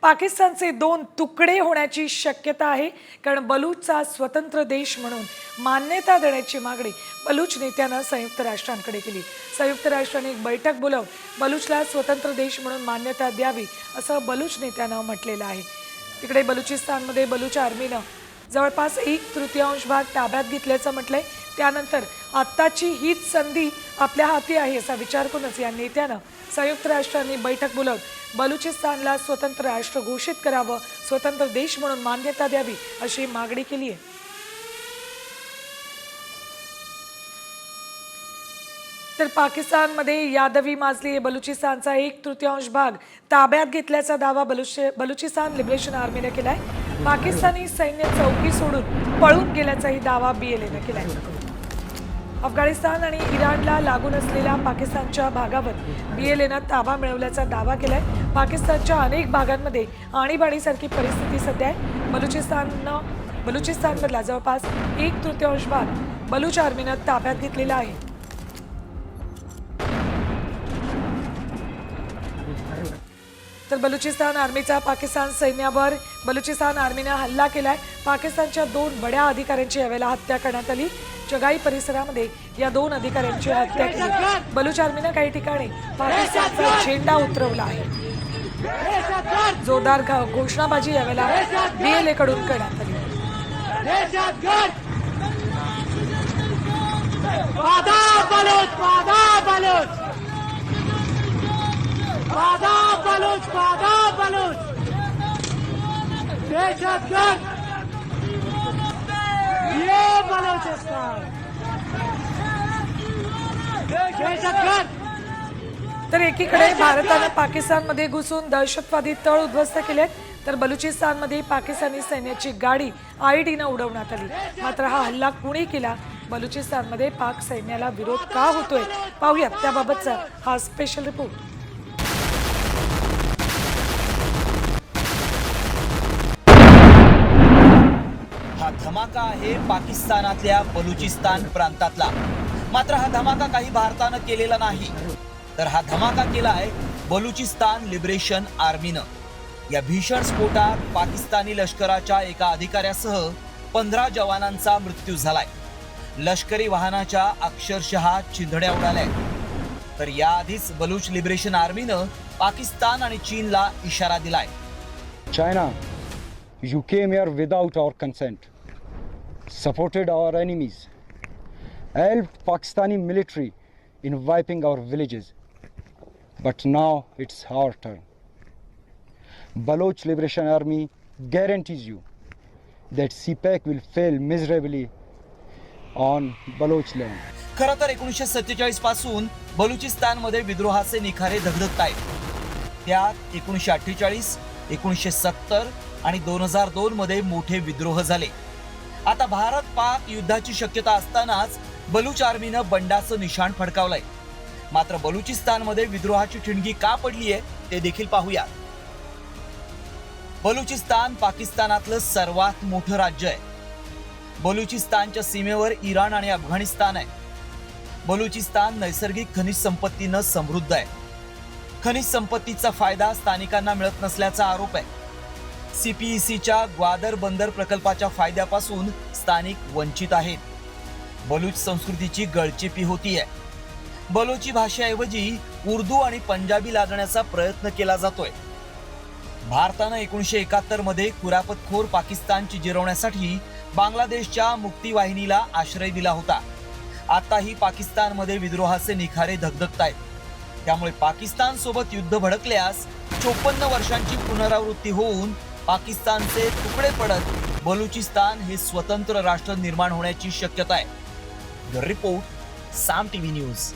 पाकिस्तानचे 2 तुकडे होण्याची शक्यता आहे, कारण बलूचचा स्वतंत्र देश म्हणून मान्यता देण्याची मागणी बलूच नेत्यांना संयुक्त राष्ट्रांकडे केली। संयुक्त राष्ट्रांनी एक बैठक बोलावून बलूचला स्वतंत्र देश म्हणून मान्यता द्यावी असं बलूच नेत्यांना म्हटलेलं आहे। तिकडे बलुचिस्तानमध्ये बलूच आर्मीनं जवळपास 1/3 भाग ताब्यात घेतल्याचं म्हटलंय। त्यानंतर आत्ताची हीच संधी आपल्या हाती आहे असा विचार करूनच या नेत्यानं संयुक्त राष्ट्रांनी बैठक बोलावून बलुचिस्तानला स्वतंत्र राष्ट्र घोषित करावं, स्वतंत्र देश म्हणून मान्यता द्यावी अशी मागणी केली आहे। तर पाकिस्तानमध्ये यादवी माजली बलुचिस्तानचा 1/3 भाग ताब्यात घेतल्याचा दावा बलुचिस्तान लिबरेशन आर्मीने केलाय। पाकिस्तानी सैन्य चौकी सोडून पळून गेल्याचाही दावा BLAने केलाय। अफगाणिस्तान आणि इराणला लागून असलेल्या पाकिस्तानच्या भागावर BLAनं ताबा मिळवल्याचा दावा केलाय। पाकिस्तानच्या अनेक भागांमध्ये आणीबाणीसारखी परिस्थिती सध्या आहे। बलुचिस्तानमधला जवळपास 1/3 भाग बलूच आर्मीनं ताब्यात घेतलेला आहे। तर बलुचिस्तान आर्मीचा पाकिस्तान सैन्यावर बलुचिस्तान आर्मीने हल्ला केलाय। पाकिस्तानच्या 2 बड्या अधिकाऱ्यांची यावेळेला हत्या करण्यात आली। जगाई परिसरामध्ये या 2 अधिकाऱ्यांची हत्या केली। बलूच आर्मीने काही ठिकाणी पाकिस्तानचा झेंडा उतरवला आहे। जोरदार घोषणाबाजी यावेळेला BLA कडून करण्यात आली। तर एकीकडे भारताने पाकिस्तानमध्ये घुसून दहशतवादी तळ उद्ध्वस्त केलेत, तर बलुचिस्तानमध्ये पाकिस्तानी सैन्याची गाडी IEDनं उडवण्यात आली। मात्र हा हल्ला कुणी केला, बलुचिस्तानमध्ये पाक सैन्याला विरोध का होतोय, पाहूयात त्याबाबतचा हा स्पेशल रिपोर्ट। हा धमाका आहे पाकिस्तानातल्या बलुचिस्तान प्रांतातला। मात्र हा धमाका काही भारतानं केलेला नाही, तर हा धमाका केलाय बलुचिस्तान लिबरेशन आर्मीनं। या भीषण स्फोटात पाकिस्तानी लष्कराच्या एका अधिकाऱ्यासह 15 जवानांचा मृत्यू झालाय। लष्करी वाहनाच्या अक्षरशः चिंधड्या उडाल्या। तर याआधीच बलूच लिबरेशन आर्मीनं पाकिस्तान आणि चीनला इशारा दिलाय। China, you came here without our consent, supported our enemies, helped Pakistani military in wiping our villages. But now it's our turn. Baloch Liberation Army guarantees you that CPAC will fail miserably on Baloch land. खरं तर 1947 पासून बलुचिस्तानमध्ये विद्रोहाचे निखारे धगधगत आहेत। त्यात 1948, 1970 आणि 2002 मध्ये मोठे विद्रोह झाले। आता भारत पाक युद्धाची शक्यता असतानाच बलूच आर्मीनं बंडाचं निशाण फडकावलंय। मात्र बलुचिस्तानमध्ये विद्रोहाची ठिणगी का पडलीये ते देखील पाहूया। बलुचिस्तान पाकिस्तानातलं सर्वात मोठं राज्य आहे। बलुचिस्तानच्या सीमेवर इराण आणि अफगाणिस्तान आहे। बलुचिस्तान नैसर्गिक खनिज संपत्तीनं समृद्ध आहे। खनिज संपत्तीचा फायदा स्थानिकांना मिळत नसल्याचा आरोप आहे। CPECच्या ग्वादर बंदर प्रकल्पाच्या फायद्यापासून स्थानिक वंचित आहेत। बलूच संस्कृतीची गळचेपी होतीये। बलोची भाषेऐवजी उर्दू आणि पंजाबी लादण्याचा प्रयत्न केला जातोय। भारतानं 1971 मध्ये कुरापतखोर पाकिस्तानची जिरवण्यासाठी बांगलादेशच्या मुक्ती वाहिनीला आश्रय दिला होता। आताही पाकिस्तानमध्ये विद्रोहाचे निखारे धगधगतायत। त्यामुळे पाकिस्तान सोबत युद्ध भडकल्यास 54 वर्षांची पुनरावृत्ती होऊन पाकिस्तानचे तुकडे पडत बलुचिस्तान हे स्वतंत्र राष्ट्र निर्माण होण्याची शक्यता आहे। The report, Saam TV news.